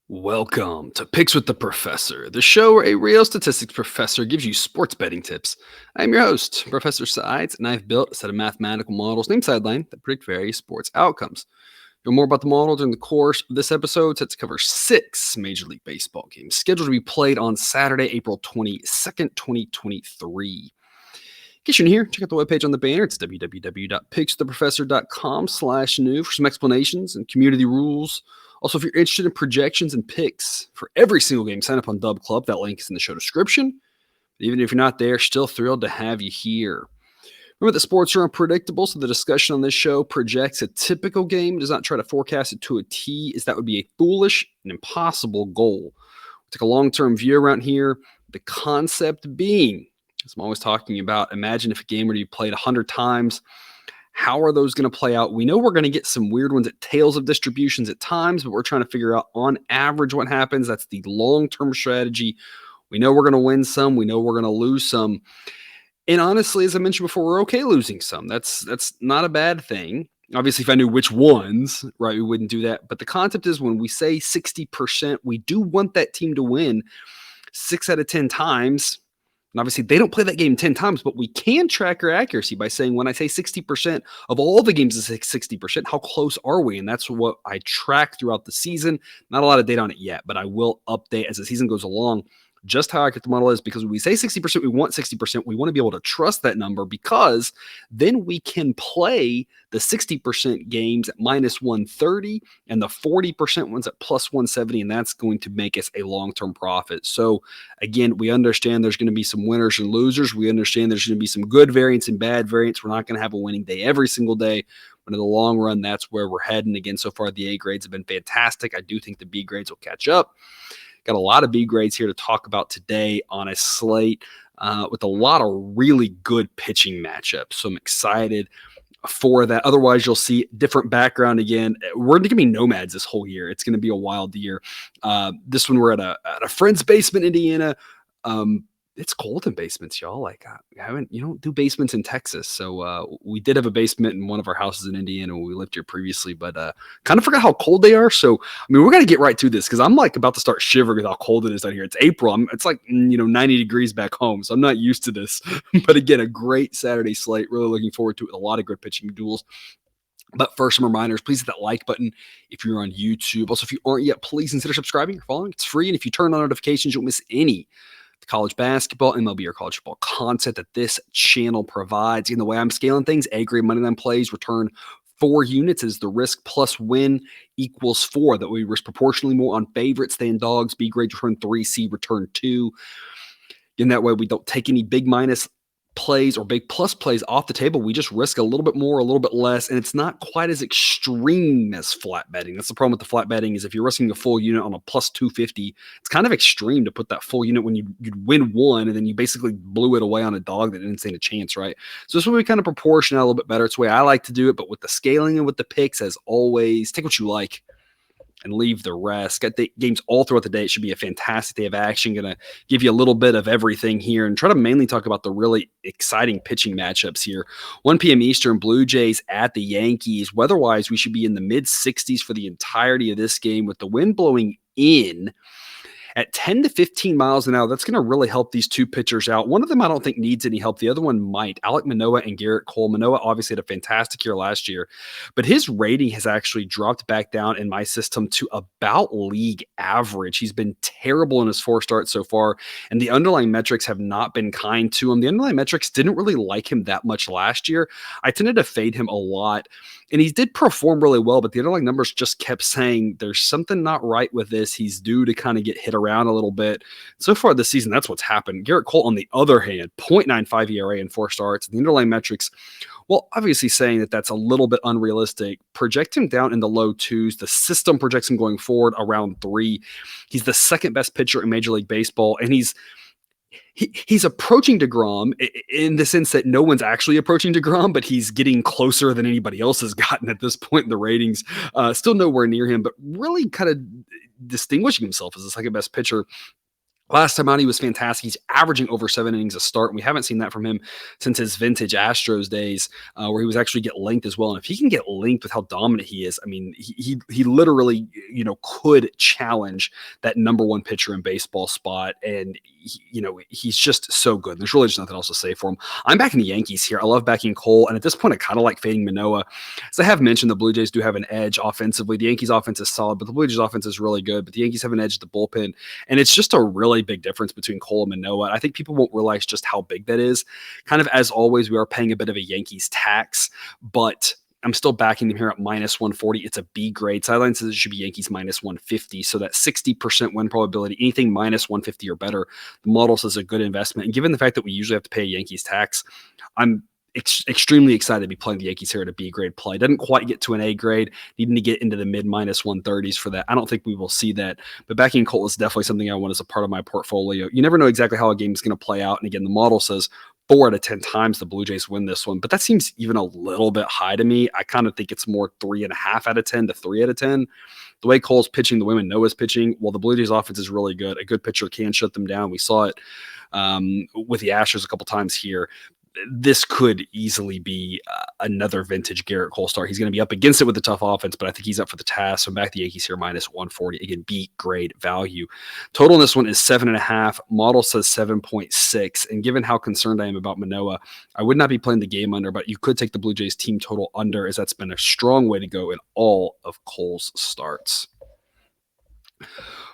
Welcome to Picks with the Professor, the show where a real statistics professor gives you sports betting tips. I'm your host, Professor Sides, and I've built a set of mathematical models named Sideline that predict various sports outcomes. You'll more about the model during the course of this episode, set to cover 6 Major League Baseball games scheduled to be played on Saturday, April 22nd, 2023. In case you're new here, check out the webpage on the banner. It's www.pickswiththeprofessor.com/new for some explanations and community rules. Also, if you're interested in projections and picks for every single game, sign up on Dub Club. That link is in the show description. Even if you're not there, still thrilled to have you here. Remember that sports are unpredictable, so the discussion on this show projects a typical game, does not try to forecast it to a T, as that would be a foolish and impossible goal. We'll take a long-term view around here. The concept being, as I'm always talking about, imagine if a game were to be played 100 times. How are those going to play out? We know we're going to get some weird ones at tails of distributions at times, but we're trying to figure out on average what happens. That's the long-term strategy. We know we're going to win some. We know we're going to lose some. And honestly, as I mentioned before, we're okay losing some. That's not a bad thing. Obviously, if I knew which ones, right, we wouldn't do that. But the concept is when we say 60%, we do want that team to win 6 out of 10 times. And obviously, they don't play that game 10 times, but we can track our accuracy by saying when I say 60% of all the games is 60%, how close are we? And that's what I track throughout the season. Not a lot of data on it yet, but I will update as the season goes along just how accurate the model is, because when we say 60%, we want 60%. We want to be able to trust that number, because then we can play the 60% games at -130 and the 40% ones at +170, and that's going to make us a long-term profit. So again, we understand there's going to be some winners and losers. We understand there's going to be some good variance and bad variance. We're not going to have a winning day every single day, but in the long run, that's where we're heading. Again, so far the A grades have been fantastic. I do think the B grades will catch up. Got a lot of B grades here to talk about today on a slate with a lot of really good pitching matchups. So I'm excited for that. Otherwise, you'll see different background again. We're going to be nomads this whole year. It's going to be a wild year. This one, we're at a friend's basement, Indiana. It's cold in basements, y'all. Like, you don't do basements in Texas. So we did have a basement in one of our houses in Indiana when we lived here previously, but kind of forgot how cold they are. So, I mean, we're going to get right to this, because I'm like about to start shivering with how cold it is out here. It's April. It's like, 90 degrees back home. So I'm not used to this. But again, a great Saturday slate. Really looking forward to it. A lot of good pitching duels. But first, some reminders. Please hit that like button if you're on YouTube. Also, if you aren't yet, please consider subscribing or following. It's free. And if you turn on notifications, you won't miss any college basketball, MLB, or college football content that this channel provides. In the way I'm scaling things, A-grade moneyline plays return 4 units as the risk plus win equals 4. That we risk proportionally more on favorites than dogs. B-grade return 3, C return 2. In that way, we don't take any big minus plays or big plus plays off the table. We just risk a little bit more, a little bit less, and it's not quite as extreme as flat betting. That's the problem with the flat betting, is if you're risking a full unit on a plus 250, it's kind of extreme to put that full unit when you'd win one and then you basically blew it away on a dog that didn't stand a chance, right? So this will be kind of proportion a little bit better. It's the way I like to do it, but with the scaling and with the picks, as always, take what you like and leave the rest. Got the games all throughout the day. It should be a fantastic day of action. Going to give you a little bit of everything here and try to mainly talk about the really exciting pitching matchups here. 1 p.m. Eastern, Blue Jays at the Yankees. Weather-wise, we should be in the mid-60s for the entirety of this game, with the wind blowing in at 10 to 15 miles an hour. That's going to really help these two pitchers out. One of them I don't think needs any help. The other one might. Alek Manoah and Garrett Cole. Manoah obviously had a fantastic year last year, but his rating has actually dropped back down in my system to about league average. He's been terrible in his 4 starts so far, and the underlying metrics have not been kind to him. The underlying metrics didn't really like him that much last year. I tended to fade him a lot, and he did perform really well, but the underlying numbers just kept saying there's something not right with this. He's due to kind of get hit around a little bit. So far this season, that's what's happened. Garrett Cole, on the other hand, 0.95 ERA in 4 starts. The underlying metrics, well, obviously saying that that's a little bit unrealistic. Project him down in the low 2s. The system projects him going forward around 3. He's the second best pitcher in Major League Baseball, and he's approaching DeGrom in the sense that no one's actually approaching DeGrom, but he's getting closer than anybody else has gotten at this point in the ratings. Still nowhere near him, but really kind of distinguishing himself as the second best pitcher Last time out, he was fantastic. He's averaging over 7 innings a start, and we haven't seen that from him since his vintage Astros days, where he was actually get linked as well. And if he can get linked with how dominant he is, I mean, he literally, could challenge that number one pitcher in baseball spot. And he's just so good. There's really just nothing else to say for him. I'm backing the Yankees here. I love backing Cole, and at this point, I kind of like fading Manoah. As I have mentioned, the Blue Jays do have an edge offensively. The Yankees' offense is solid, but the Blue Jays' offense is really good. But the Yankees have an edge at the bullpen, and it's just a really big difference between Cole and Manoah. I think people won't realize just how big that is. Kind of as always, we are paying a bit of a Yankees tax, but I'm still backing them here at minus 140. It's a B grade. Sideline says it should be Yankees minus 150. So that 60% win probability, anything minus 150 or better, the model says a good investment. And given the fact that we usually have to pay a Yankees tax, I'm extremely excited to be playing the Yankees here at a B grade play. Doesn't quite get to an A grade, needing to get into the mid minus 130s for that. I don't think we will see that, but backing Cole is definitely something I want as a part of my portfolio. You never know exactly how a game is going to play out. And again, the model says 4 out of 10 times the Blue Jays win this one, but that seems even a little bit high to me. I kind of think it's more 3.5 out of 10 to 3 out of 10. The way Cole's pitching, the way Manoah's pitching, well, the Blue Jays offense is really good. A good pitcher can shut them down. We saw it with the Astros a couple times here. This could easily be another vintage Garrett Cole start. He's going to be up against it with a tough offense, but I think he's up for the task. So I'm back the Yankees here minus 140. Again, B grade value. Total in this one is 7.5. Model says 7.6. And given how concerned I am about Manoah, I would not be playing the game under, but you could take the Blue Jays team total under, as that's been a strong way to go in all of Cole's starts.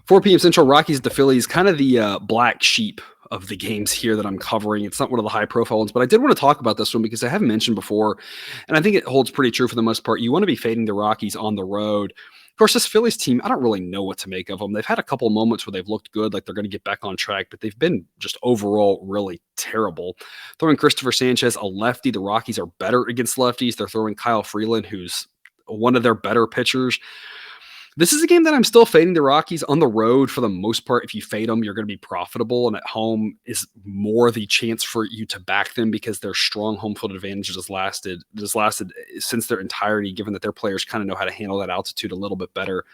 4 p.m. Central, Rockies at the Phillies, kind of the black sheep of the games here that I'm covering. It's not one of the high profile ones, but I did want to talk about this one because I haven't mentioned before, and I think it holds pretty true for the most part. You want to be fading the Rockies on the road. Of course, this Phillies team, I don't really know what to make of them. They've had a couple of moments where they've looked good, like they're going to get back on track, but they've been just overall really terrible. Throwing Christopher Sanchez, a lefty. The Rockies are better against lefties. They're throwing Kyle Freeland, who's one of their better pitchers. This is a game that I'm still fading the Rockies on the road for the most part. If you fade them, you're going to be profitable, and at home is more the chance for you to back them because their strong home field advantage has lasted since their entirety, given that their players kind of know how to handle that altitude a little bit better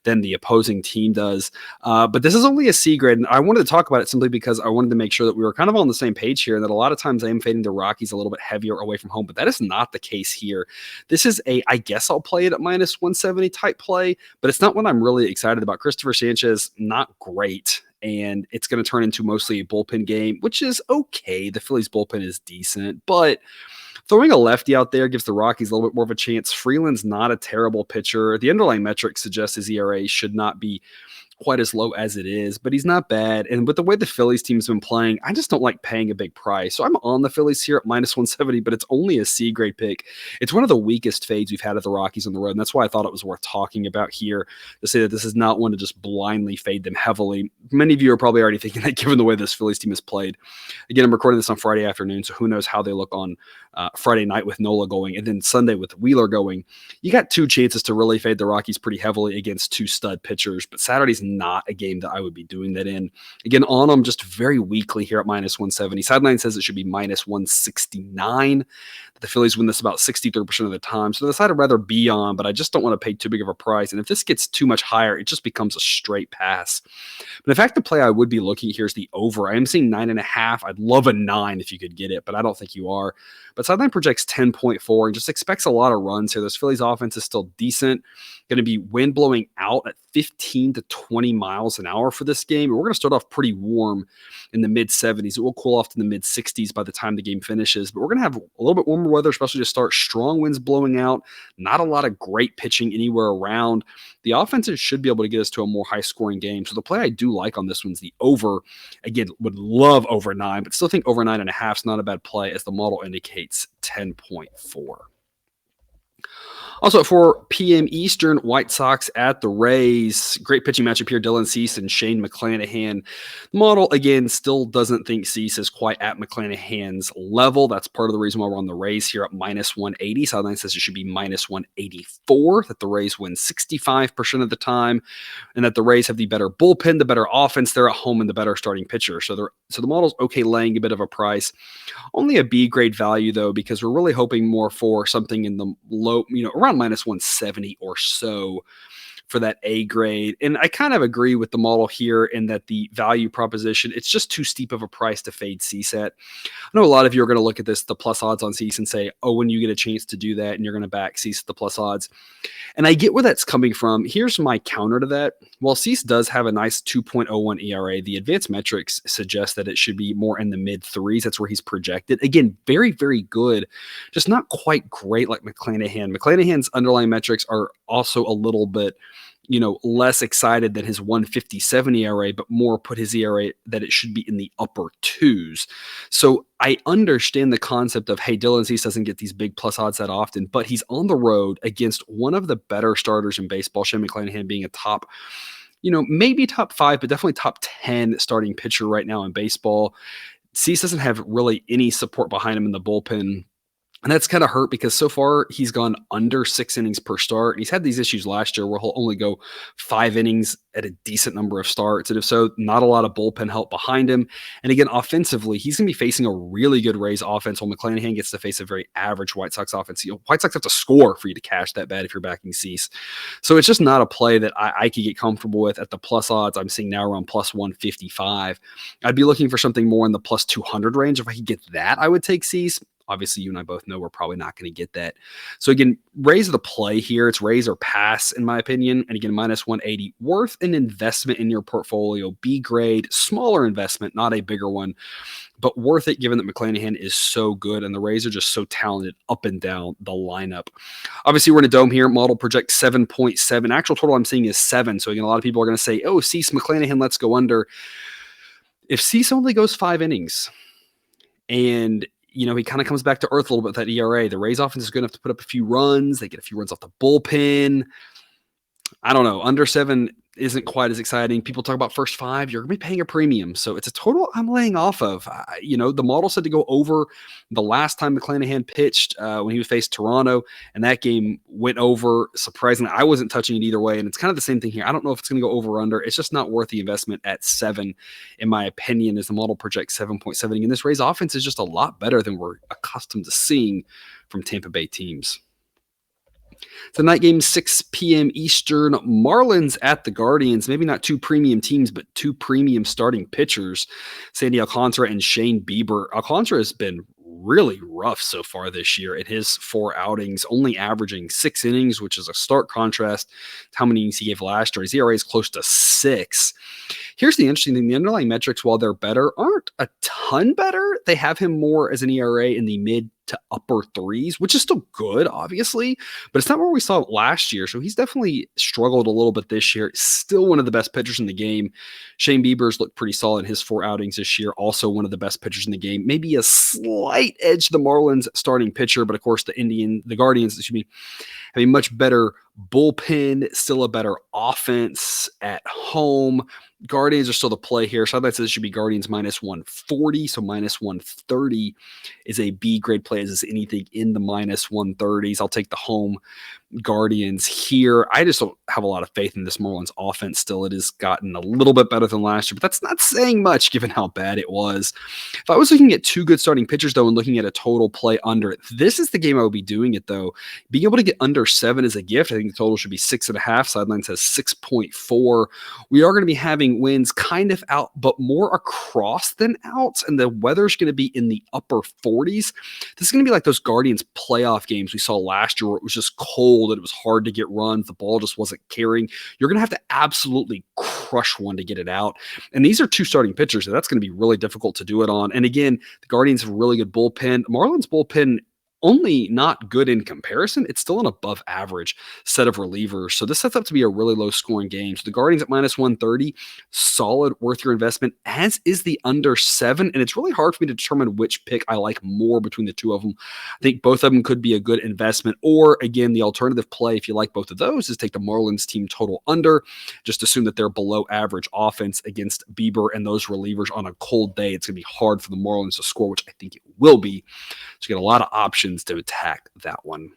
than the opposing team does. But this is only a C grade, and I wanted to talk about it simply because I wanted to make sure that we were kind of on the same page here, and that a lot of times I am fading the Rockies a little bit heavier away from home, but that is not the case here. This is I guess I'll play it at minus 170 type play, but it's not one I'm really excited about. Christopher Sanchez, not great, and it's going to turn into mostly a bullpen game, which is okay. The Phillies bullpen is decent, but throwing a lefty out there gives the Rockies a little bit more of a chance. Freeland's not a terrible pitcher. The underlying metrics suggest his ERA should not be quite as low as it is, but he's not bad. And with the way the Phillies team's been playing, I just don't like paying a big price. So I'm on the Phillies here at minus 170, but it's only a C grade pick. It's one of the weakest fades we've had at the Rockies on the road, and that's why I thought it was worth talking about here, to say that this is not one to just blindly fade them heavily. Many of you are probably already thinking that given the way this Phillies team has played. Again, I'm recording this on Friday afternoon, so who knows how they look on Friday night with Nola going, and then Sunday with Wheeler going. You got 2 chances to really fade the Rockies pretty heavily against 2 stud pitchers, but Saturday's not a game that I would be doing that in. Again, on them just very weakly here at minus 170. Sideline says it should be minus 169. The Phillies win this about 63% of the time. So this I'd rather be on, but I just don't want to pay too big of a price. And if this gets too much higher, it just becomes a straight pass. But in fact, the play I would be looking here is the over. I am seeing 9.5. I'd love a 9 if you could get it, but I don't think you are. But Sideline projects 10.4 and just expects a lot of runs here. This Phillies offense is still decent. Going to be wind blowing out at 15 to 20 miles an hour for this game. We're going to start off pretty warm in the mid 70s. It will cool off to the mid 60s by the time the game finishes, but we're going to have a little bit warmer weather, especially to start. Strong winds blowing out, not a lot of great pitching anywhere around. The offenses should be able to get us to a more high scoring game. So the play I do like on this one's the over. Again, would love over 9, but still think over 9.5 is not a bad play, as the model indicates 10.4. Also at 4 p.m. Eastern, White Sox at the Rays. Great pitching matchup here. Dylan Cease and Shane McClanahan. The model, again, still doesn't think Cease is quite at McClanahan's level. That's part of the reason why we're on the Rays here at minus 180. Sideline says it should be minus 184, that the Rays win 65% of the time, and that the Rays have the better bullpen, the better offense. They're at home, and the better starting pitcher. So the model's okay laying a bit of a price. Only a B grade value, though, because we're really hoping more for something in the low, around minus 170 or so for that A grade. And I kind of agree with the model here in that the value proposition, it's just too steep of a price to fade CSAT. I know a lot of you are going to look at the plus odds on Cease and say, oh, when you get a chance to do that and you're going to back Cease at the plus odds. And I get where that's coming from. Here's my counter to that. While Cease does have a nice 2.01 ERA, the advanced metrics suggest that it should be more in the mid threes. That's where he's projected. Again, very, very good, just not quite great like McClanahan. McClanahan's underlying metrics are also a little bit, less excited than his 157 ERA, but more put his ERA that it should be in the upper twos. So I understand the concept of, hey, Dylan Cease doesn't get these big plus odds that often, but he's on the road against one of the better starters in baseball, Shane McClanahan being a top, maybe top 5, but definitely top 10 starting pitcher right now in baseball. Cease doesn't have really any support behind him in the bullpen. And that's kind of hurt because so far he's gone under 6 innings per start. And he's had these issues last year where he'll only go 5 innings at a decent number of starts. And if so, not a lot of bullpen help behind him. And again, offensively, he's going to be facing a really good Rays offense while McClanahan gets to face a very average White Sox offense. White Sox have to score for you to cash that bet if you're backing Cease. So it's just not a play that I could get comfortable with at the plus odds. I'm seeing now around plus 155. I'd be looking for something more in the plus 200 range. If I could get that, I would take Cease. Obviously, you and I both know we're probably not going to get that. So again, Rays are the play here. It's Rays or pass, in my opinion. And again, minus 180, worth an investment in your portfolio. B grade, smaller investment, not a bigger one, but worth it given that McClanahan is so good and the Rays are just so talented up and down the lineup. Obviously, we're in a dome here. Model projects 7.7. Actual total I'm seeing is 7. So again, a lot of people are going to say, oh, Cease, McClanahan, let's go under. If Cease only goes 5 innings and he kind of comes back to earth a little bit with that ERA. The Rays offense is good enough to put up a few runs. They get a few runs off the bullpen. I don't know. Under 7 isn't quite as exciting. People talk about first 5. You're going to be paying a premium. So it's a total I'm laying off of. The model said to go over the last time McClanahan pitched when he faced Toronto, and that game went over. Surprisingly, I wasn't touching it either way, and it's kind of the same thing here. I don't know if it's going to go over or under. It's just not worth the investment at 7, in my opinion, as the model projects 7.7. And this Rays offense is just a lot better than we're accustomed to seeing from Tampa Bay teams. It's a night game, 6 p.m. Eastern. Marlins at the Guardians. Maybe not 2 premium teams, but 2 premium starting pitchers. Sandy Alcantara and Shane Bieber. Alcantara has been really rough so far this year in his 4 outings, only averaging 6 innings, which is a stark contrast to how many innings he gave last year. His ERA is close to 6. Here's the interesting thing. The underlying metrics, while they're better, aren't a ton better. They have him more as an ERA in the mid to upper 3s, which is still good, obviously, but it's not where we saw it last year. So he's definitely struggled a little bit this year. Still one of the best pitchers in the game. Shane Bieber's looked pretty solid in his 4 outings this year. Also one of the best pitchers in the game. Maybe a slight edge to the Marlins starting pitcher, but of course the Guardians, have a much better bullpen, still a better offense at home. Guardians are still the play here. So I'd like to say this should be Guardians minus 140. So minus 130 is a B grade play. Is anything in the minus 130s? I'll take the home Guardians here. I just don't have a lot of faith in this Marlins offense still. It has gotten a little bit better than last year, but that's not saying much given how bad it was. If I was looking at 2 good starting pitchers, though, and looking at a total play under, this is the game I would be doing it, though. Being able to get under 7 is a gift. I think the total should be 6.5. Sideline says 6.4. We are going to be having winds kind of out, but more across than out, and the weather's going to be in the upper 40s. This is going to be like those Guardians playoff games we saw last year where it was just cold and it was hard to get runs. The ball just wasn't carrying. You're going to have to absolutely crush one to get it out. And these are 2 starting pitchers, so that's going to be really difficult to do it on. And again, the Guardians have a really good bullpen. Marlins bullpen, only not good in comparison. It's still an above average set of relievers. So this sets up to be a really low scoring game. So the Guardians at minus 130, solid, worth your investment, as is the under 7. And it's really hard for me to determine which pick I like more between the 2 of them. I think both of them could be a good investment. Or again, the alternative play, if you like both of those, is take the Marlins team total under. Just assume that they're below average offense against Bieber and those relievers on a cold day. It's going to be hard for the Marlins to score, which I think it will be. So you get a lot of options to attack that one.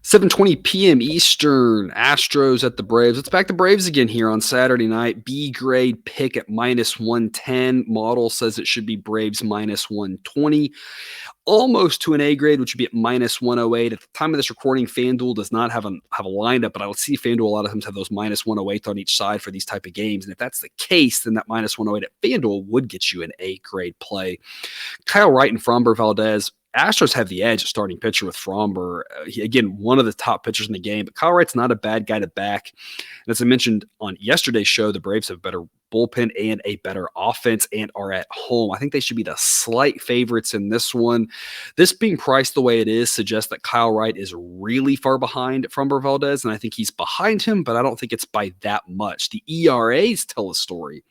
7:20 p.m. Eastern, Astros at the Braves. Let's back the Braves again here on Saturday night. B grade pick at -110. Model says it should be Braves -120. Almost to an A grade, which would be at -108. At the time of this recording, FanDuel does not have a lineup, but I would see FanDuel a lot of times have those -108 on each side for these type of games. And if that's the case, then that -108 at FanDuel would get you an A grade play. Kyle Wright and Framber Valdez. Astros have the edge at starting pitcher with Framber. Again, one of the top pitchers in the game, but Kyle Wright's not a bad guy to back. And as I mentioned on yesterday's show, the Braves have better bullpen and a better offense and are at home. I think they should be the slight favorites in this one. This being priced the way it is suggests that Kyle Wright is really far behind Framber Valdez, and I think he's behind him, but I don't think it's by that much. The ERAs tell a story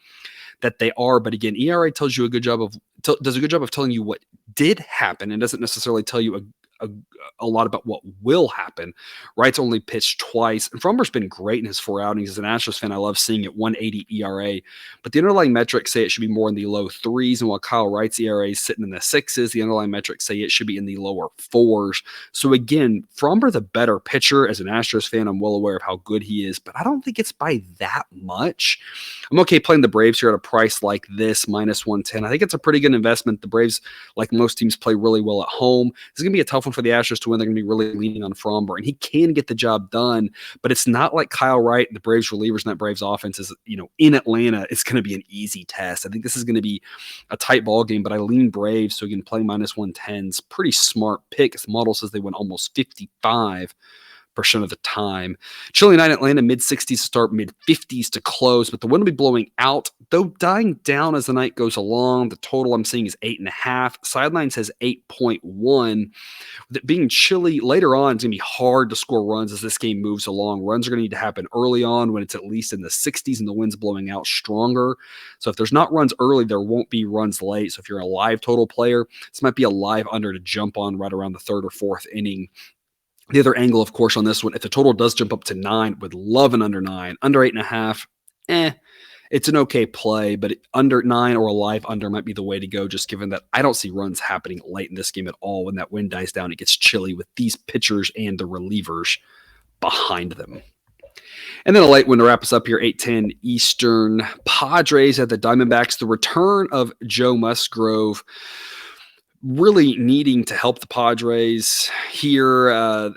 that they are, but again, ERA tells you does a good job of telling you what did happen and doesn't necessarily tell you a lot about what will happen. Wright's only pitched twice, and Fromber's been great in his 4 outings. As an Astros fan, I love seeing it 1.80 ERA, but the underlying metrics say it should be more in the low 3s, and while Kyle Wright's ERA is sitting in the 6s, the underlying metrics say it should be in the lower 4s. So again, Fromber, the better pitcher. As an Astros fan, I'm well aware of how good he is, but I don't think it's by that much. I'm okay playing the Braves here at a price like this, -110. I think it's a pretty good investment. The Braves, like most teams, play really well at home. This is going to be a tough one for the Astros to win. They're going to be really leaning on Fromber, and he can get the job done, but it's not like Kyle Wright, the Braves relievers, and that Braves offense is, in Atlanta, it's going to be an easy test. I think this is going to be a tight ball game, but I lean Braves, so again, playing -110's pretty smart pick. The model says they win almost 55% of the time. Chilly night in Atlanta, mid-60s to start, mid-50s to close, but the wind will be blowing out, though dying down as the night goes along. The total I'm seeing is 8.5. Sideline says 8.1. With it being chilly later on, it's going to be hard to score runs as this game moves along. Runs are going to need to happen early on when it's at least in the 60s and the wind's blowing out stronger. So if there's not runs early, there won't be runs late. So if you're a live total player, this might be a live under to jump on right around the 3rd or 4th inning. The other angle, of course, on this one, if the total does jump up to 9, would love an under 9. Under 8.5, it's an okay play, but under 9 or a live under might be the way to go, just given that I don't see runs happening late in this game at all. When that wind dies down, it gets chilly with these pitchers and the relievers behind them. And then a late one to wrap us up here, 8:10 Eastern. Padres at the Diamondbacks. The return of Joe Musgrove really needing to help the Padres here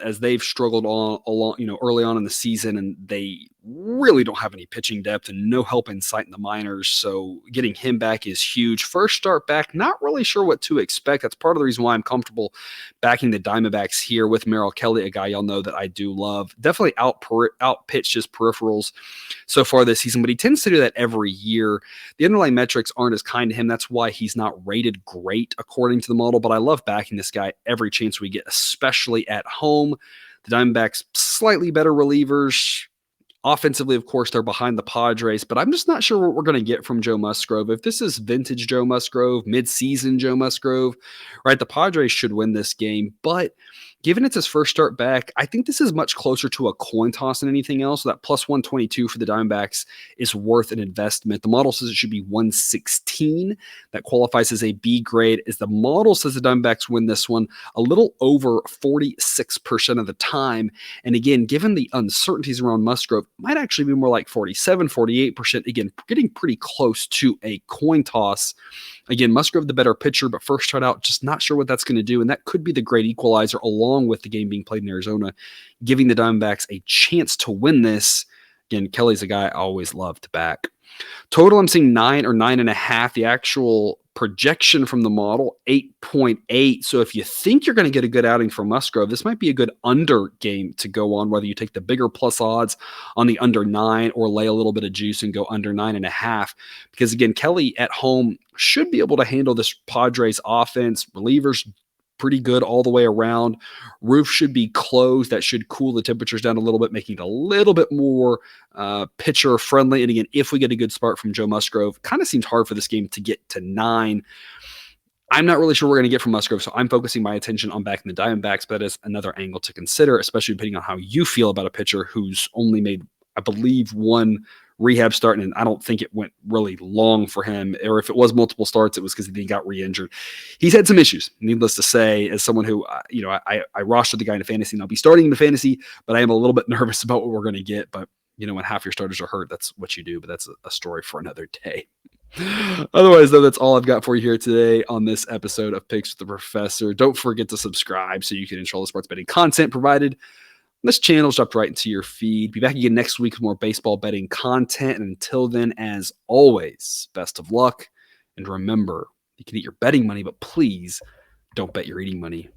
as they've struggled early on in the season, and they really don't have any pitching depth and no help in sight in the minors. So getting him back is huge. First start back, not really sure what to expect. That's part of the reason why I'm comfortable backing the Diamondbacks here with Merrill Kelly, a guy y'all know that I do love. Definitely outpitched his peripherals so far this season, but he tends to do that every year. The underlying metrics aren't as kind to him. That's why he's not rated great according to the model, but I love backing this guy every chance we get, especially at home. The Diamondbacks, slightly better relievers. Offensively, of course, they're behind the Padres, but I'm just not sure what we're going to get from Joe Musgrove. If this is vintage Joe Musgrove, mid-season Joe Musgrove, right, the Padres should win this game. But given it's his first start back, I think this is much closer to a coin toss than anything else. So that plus 122 for the Diamondbacks is worth an investment. The model says it should be 116. That qualifies as a B grade. As the model says the Diamondbacks win this one a little over 46% of the time. And again, given the uncertainties around Musgrove, it might actually be more like 47, 48%. Again, getting pretty close to a coin toss. Again, Musgrove the better pitcher, but first start out, just not sure what that's going to do. And that could be the great equalizer along with the game being played in Arizona, giving the Diamondbacks a chance to win this. Again, Kelly's a guy I always love to back. Total, I'm seeing 9 or 9.5. The actual projection from the model, 8.8. So if you think you're going to get a good outing from Musgrove, this might be a good under game to go on, whether you take the bigger plus odds on the under 9 or lay a little bit of juice and go under 9.5. Because again, Kelly at home should be able to handle this Padres offense. Relievers pretty good all the way around. Roof should be closed. That should cool the temperatures down a little bit, making it a little bit more pitcher friendly. And again, if we get a good start from Joe Musgrove, kind of seems hard for this game to get to 9. I'm not really sure we're going to get from Musgrove, so I'm focusing my attention on backing the Diamondbacks, but that is another angle to consider, especially depending on how you feel about a pitcher who's only made, I believe, one rehab starting, and I don't think it went really long for him. Or if it was multiple starts, it was because he got re-injured. He's had some issues, needless to say, as someone who, I rostered the guy in fantasy, and I'll be starting in the fantasy, but I am a little bit nervous about what we're going to get. But, when half your starters are hurt, that's what you do. But that's a story for another day. Otherwise, though, that's all I've got for you here today on this episode of Picks with the Professor. Don't forget to subscribe so you can enjoy the sports betting content provided. This channel is dropped right into your feed. Be back again next week with more baseball betting content. And until then, as always, best of luck. And remember, you can eat your betting money, but please don't bet your eating money.